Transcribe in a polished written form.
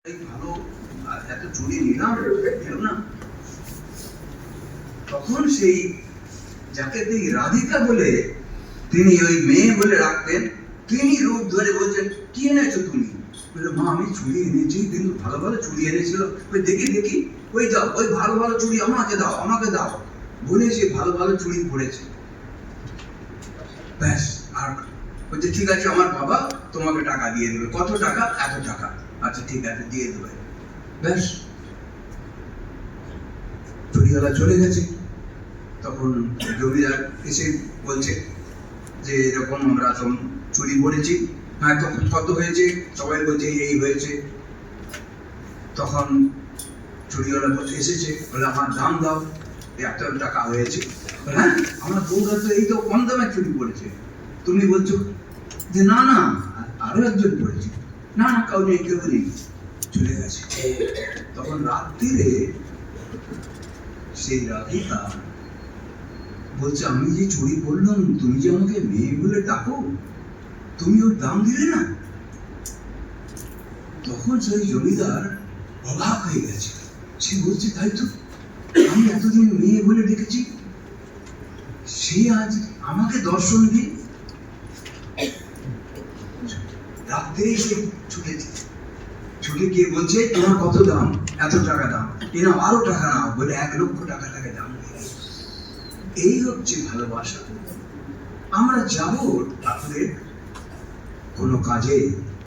ভালো এত চুরি নিলাম এলো না। তখন সেই যাকে তিনি রাধিকা বলে তিনি ওই মেয়ে বলে রাখতেন, তিনি রূপ ধরে বলছেন, কি এনেছো তুমি? বলে, মা আমি চুড়ি এনেছি, কিন্তু ভালো ভালো চুড়ি এনেছিল। দেখি দেখি, ওই দাও, ওই ভালো ভালো চুড়ি আমাকে দাও, আমাকে দাও বলে সে ভালো ভালো চুড়ি পরেছে। ব্যাস, আর বলছে ঠিক আছে আমার বাবা তোমাকে টাকা দিয়ে দেবে। কত টাকা? এত টাকা। আচ্ছা ঠিক আছে দিয়ে দেবে। ব্যাস, চুরিওয়ালা চলে গেছে। তখন জমিদার এসে বলছে যে এরকম আমরা চুরি করেছি। হ্যাঁ, তখন কত হয়েছে? সবাই বলছে এই হয়েছে। তখন চুরিওয়ালা বলছে এসেছে, বলে আমার দাম দাও, এত টাকা হয়েছে। হ্যাঁ, আমার বউরা তো এই তো কম দামে চুরি করেছে, তুমি বলছো যে না না আরো একজন করেছে। না না কাউ নেই, কেউ নেই, চলে গেছে। তখন রাত্রিরে সেই রাধিকা বলছে, আমি যে চুরি করলাম, তুমি যে আমাকে মেয়ে বলে ডাকো, তুমি ওর দাম দিলে না? তখন সেই জমিদার অবাক হয়ে গেছে। সে বলছে, তাই তো, আমি এতদিন মেয়ে বলে ডেকেছি, সে আজ আমাকে দর্শন দিয়ে রাত্রে সে ছুটে গিয়ে বলছে, তোমার কত দাম? এত টাকা দাম। এনাও আরো টাকা নাও, বলে 1,00,000 টাকা তাকে দাম দিয়ে। এই হচ্ছে ভালোবাসা। আমরা যাব তাহলে কোনো কাজে